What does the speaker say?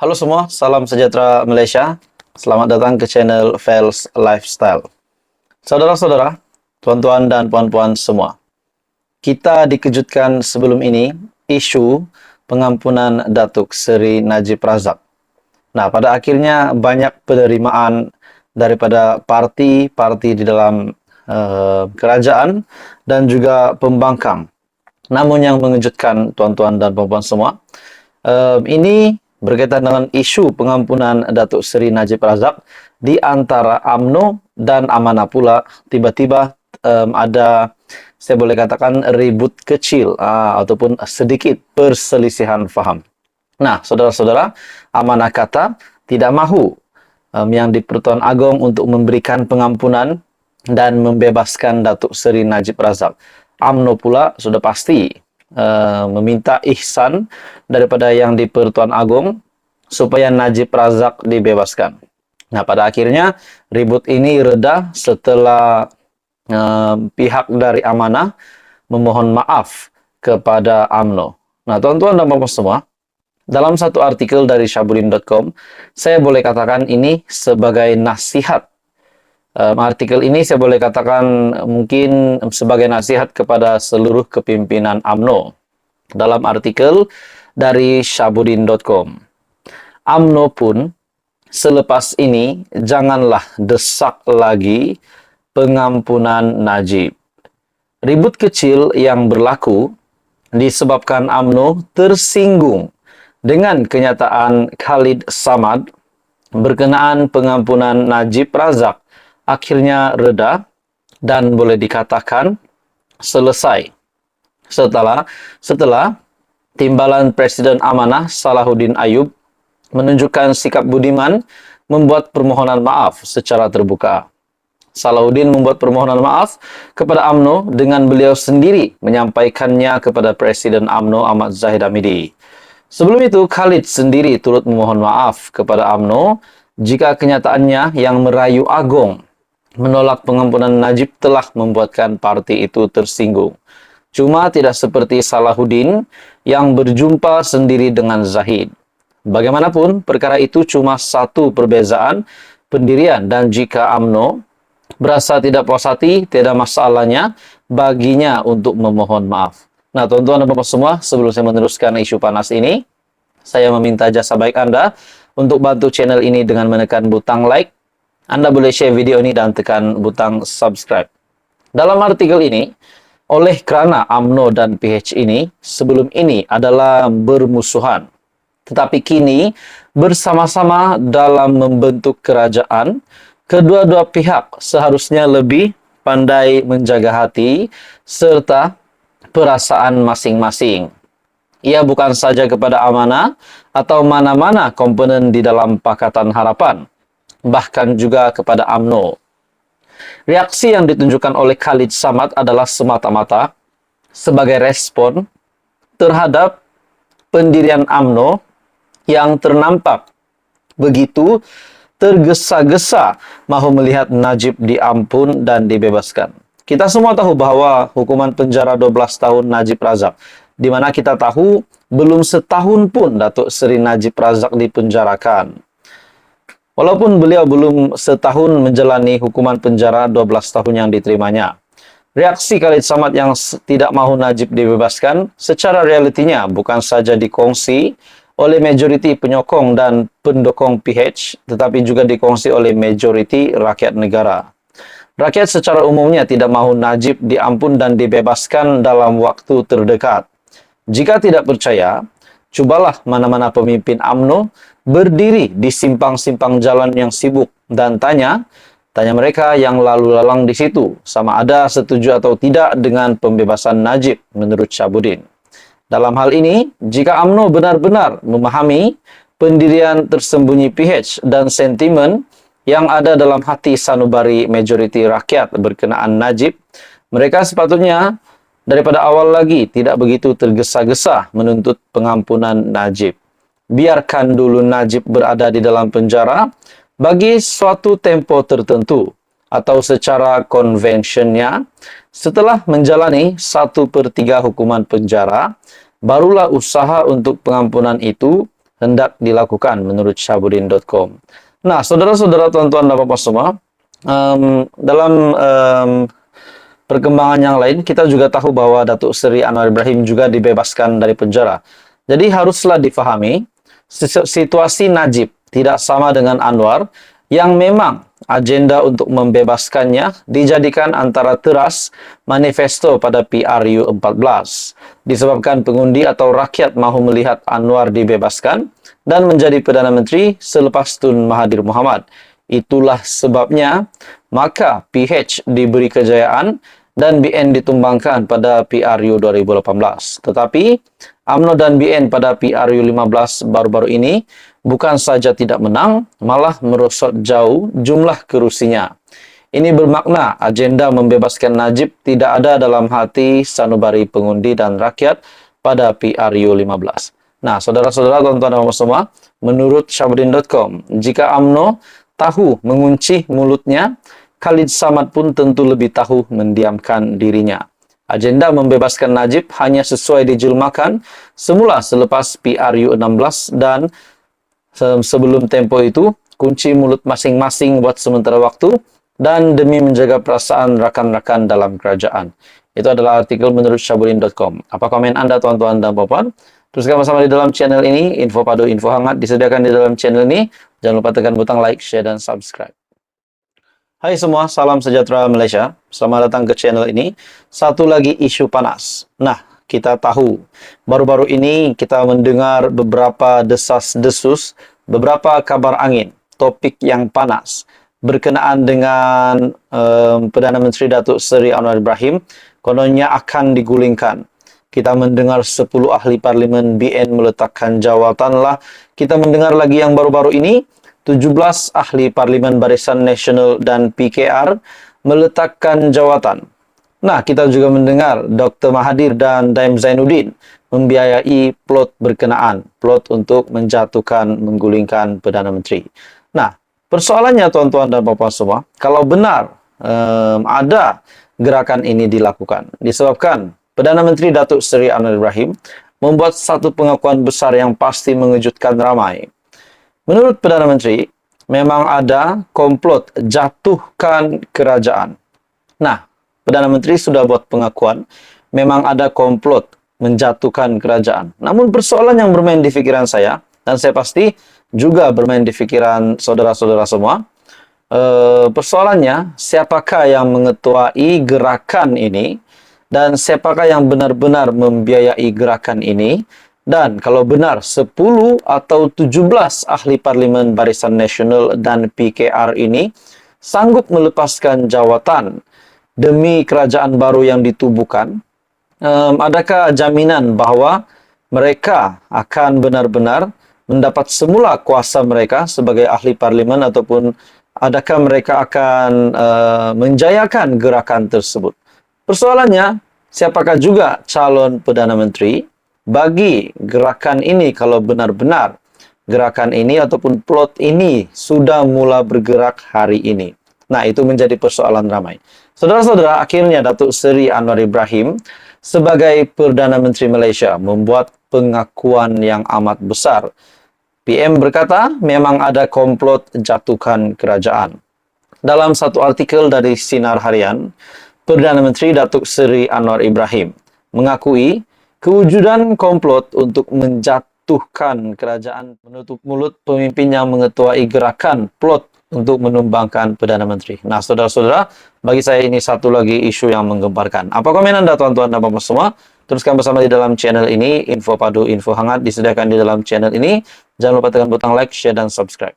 Halo semua, salam sejahtera Malaysia. Selamat datang ke channel Fels Lifestyle. Saudara-saudara, tuan-tuan dan puan-puan semua, kita dikejutkan sebelum ini isu pengampunan Datuk Seri Najib Razak. Nah, pada akhirnya banyak penerimaan daripada parti-parti di dalam kerajaan dan juga pembangkang. Namun yang mengejutkan tuan-tuan dan puan-puan semua, ini berkaitan dengan isu pengampunan Datuk Seri Najib Razak di antara UMNO dan Amanah pula tiba-tiba ada, saya boleh katakan, ribut kecil ataupun sedikit perselisihan faham. Nah, saudara-saudara, Amanah kata tidak mahu yang di-Pertuan Agong untuk memberikan pengampunan dan membebaskan Datuk Seri Najib Razak. UMNO pula sudah pasti meminta ihsan daripada yang di-Pertuan Agong supaya Najib Razak dibebaskan. Nah, pada akhirnya ribut ini reda setelah pihak dari Amanah memohon maaf kepada UMNO. Nah, tuan-tuan dan puan-puan semua, dalam satu artikel dari Syahbudin.com, saya boleh katakan ini sebagai nasihat. Artikel ini saya boleh katakan mungkin sebagai nasihat kepada seluruh kepimpinan UMNO. Dalam artikel dari Syahbudin.com, UMNO pun selepas ini janganlah desak lagi pengampunan Najib. Ribut kecil yang berlaku disebabkan UMNO tersinggung dengan kenyataan Khalid Samad berkenaan pengampunan Najib Razak akhirnya reda dan boleh dikatakan selesai setelah timbalan Presiden Amanah Salahuddin Ayub menunjukkan sikap budiman membuat permohonan maaf secara terbuka. Salahuddin membuat permohonan maaf kepada UMNO dengan beliau sendiri menyampaikannya kepada Presiden UMNO Ahmad Zahid Hamidi. Sebelum itu, Khalid sendiri turut memohon maaf kepada UMNO jika kenyataannya yang merayu Agong menolak pengampunan Najib telah membuatkan parti itu tersinggung. Cuma tidak seperti Salahuddin yang berjumpa sendiri dengan Zahid. Bagaimanapun, perkara itu cuma satu perbezaan pendirian dan jika UMNO berasa tidak puas hati, tidak masalahnya baginya untuk memohon maaf. Nah, tuan-tuan dan puan-puan semua, sebelum saya meneruskan isu panas ini, saya meminta jasa baik Anda untuk bantu channel ini dengan menekan butang like. Anda boleh share video ini dan tekan butang subscribe. Dalam artikel ini, oleh kerana UMNO dan PH ini sebelum ini adalah bermusuhan, tetapi kini bersama-sama dalam membentuk kerajaan, kedua-dua pihak seharusnya lebih pandai menjaga hati serta perasaan masing-masing. Ia bukan saja kepada Amanah atau mana-mana komponen di dalam Pakatan Harapan, bahkan juga kepada UMNO. Reaksi yang ditunjukkan oleh Khalid Samad adalah semata-mata sebagai respon terhadap pendirian UMNO yang ternampak begitu tergesa-gesa mahu melihat Najib diampun dan dibebaskan. Kita semua tahu bahwa hukuman penjara 12 tahun Najib Razak, di mana kita tahu belum setahun pun Datuk Seri Najib Razak dipenjarakan. Walaupun beliau belum setahun menjalani hukuman penjara 12 tahun yang diterimanya. Reaksi Khalid Samad yang tidak mahu Najib dibebaskan secara realitinya bukan saja dikongsi oleh majoriti penyokong dan pendukung PH, tetapi juga dikongsi oleh majoriti rakyat negara. Rakyat secara umumnya tidak mahu Najib diampun dan dibebaskan dalam waktu terdekat. Jika tidak percaya, cubalah mana-mana pemimpin UMNO berdiri di simpang-simpang jalan yang sibuk dan tanya mereka yang lalu lalang di situ sama ada setuju atau tidak dengan pembebasan Najib menurut Syahbudin. Dalam hal ini, jika UMNO benar-benar memahami pendirian tersembunyi PH dan sentimen yang ada dalam hati sanubari majoriti rakyat berkenaan Najib, mereka sepatutnya daripada awal lagi tidak begitu tergesa-gesa menuntut pengampunan Najib. Biarkan dulu Najib berada di dalam penjara bagi suatu tempo tertentu atau secara konvensinya setelah menjalani 1/3 hukuman penjara, barulah usaha untuk pengampunan itu hendak dilakukan menurut Syahbudin.com. Nah, saudara-saudara, tuan-tuan dan bapak semua, dalam perkembangan yang lain, kita juga tahu bahwa Datuk Seri Anwar Ibrahim juga dibebaskan dari penjara. Jadi haruslah difahami, situasi Najib tidak sama dengan Anwar, yang memang agenda untuk membebaskannya dijadikan antara teras manifesto pada PRU 14. Disebabkan pengundi atau rakyat mahu melihat Anwar dibebaskan dan menjadi Perdana Menteri selepas Tun Mahathir Mohamad. Itulah sebabnya maka PH diberi kejayaan dan BN ditumbangkan pada PRU 2018. Tetapi UMNO dan BN pada PRU 15 baru-baru ini bukan saja tidak menang, malah merosot jauh jumlah kerusinya. Ini bermakna agenda membebaskan Najib tidak ada dalam hati sanubari pengundi dan rakyat pada PRU 15. Nah, saudara-saudara, tuan-tuan dan semua, menurut Syahbudin.com, jika UMNO tahu mengunci mulutnya, Khalid Samad pun tentu lebih tahu mendiamkan dirinya. Agenda membebaskan Najib hanya sesuai dijelmakan semula selepas PRU 16 dan sebelum tempo itu, kunci mulut masing-masing buat sementara waktu dan demi menjaga perasaan rakan-rakan dalam kerajaan. Itu adalah artikel menurut Syahbudin.com. Apa komen Anda, tuan-tuan dan puan-puan? Teruskan bersama di dalam channel ini. Info padu, info hangat disediakan di dalam channel ini. Jangan lupa tekan butang like, share, dan subscribe. Hai semua, salam sejahtera Malaysia. Selamat datang ke channel ini. Satu lagi isu panas. Nah, kita tahu, baru-baru ini kita mendengar beberapa desas-desus, beberapa kabar angin, topik yang panas, berkenaan dengan Perdana Menteri Datuk Seri Anwar Ibrahim, kononnya akan digulingkan. Kita mendengar 10 ahli parlimen BN meletakkan jawatan lah. Kita mendengar lagi yang baru-baru ini, 17 ahli Parlimen Barisan Nasional dan PKR meletakkan jawatan. Nah, kita juga mendengar Dr. Mahathir dan Daim Zainuddin membiayai plot berkenaan, plot untuk menjatuhkan, menggulingkan Perdana Menteri. Nah, persoalannya tuan-tuan dan puan-puan semua, kalau benar ada gerakan ini dilakukan, disebabkan Perdana Menteri Datuk Seri Anwar Ibrahim membuat satu pengakuan besar yang pasti mengejutkan ramai. Menurut Perdana Menteri, memang ada komplot jatuhkan kerajaan. Nah, Perdana Menteri sudah buat pengakuan, memang ada komplot menjatuhkan kerajaan. Namun persoalan yang bermain di pikiran saya, dan saya pasti juga bermain di pikiran saudara-saudara semua, persoalannya siapakah yang mengetuai gerakan ini, dan siapakah yang benar-benar membiayai gerakan ini. Dan kalau benar 10 atau 17 ahli Parlimen Barisan Nasional dan PKR ini sanggup melepaskan jawatan demi kerajaan baru yang ditubuhkan, adakah jaminan bahawa mereka akan benar-benar mendapat semula kuasa mereka sebagai ahli parlimen, ataupun adakah mereka akan menjayakan gerakan tersebut? Persoalannya, siapakah juga calon Perdana Menteri bagi gerakan ini kalau benar-benar gerakan ini ataupun plot ini sudah mula bergerak hari ini? Nah, itu menjadi persoalan ramai. Saudara-saudara, akhirnya Datuk Seri Anwar Ibrahim sebagai Perdana Menteri Malaysia membuat pengakuan yang amat besar. PM berkata, memang ada komplot jatuhkan kerajaan. Dalam satu artikel dari Sinar Harian, Perdana Menteri Datuk Seri Anwar Ibrahim mengakui kewujudan komplot untuk menjatuhkan kerajaan, menutup mulut pemimpin yang mengetuai gerakan plot untuk menumbangkan Perdana Menteri. Nah, saudara-saudara, bagi saya ini satu lagi isu yang menggemparkan. Apa komen Anda, tuan-tuan dan puan-puan semua? Teruskan bersama di dalam channel ini. Info padu, info hangat disediakan di dalam channel ini. Jangan lupa tekan butang like, share, dan subscribe.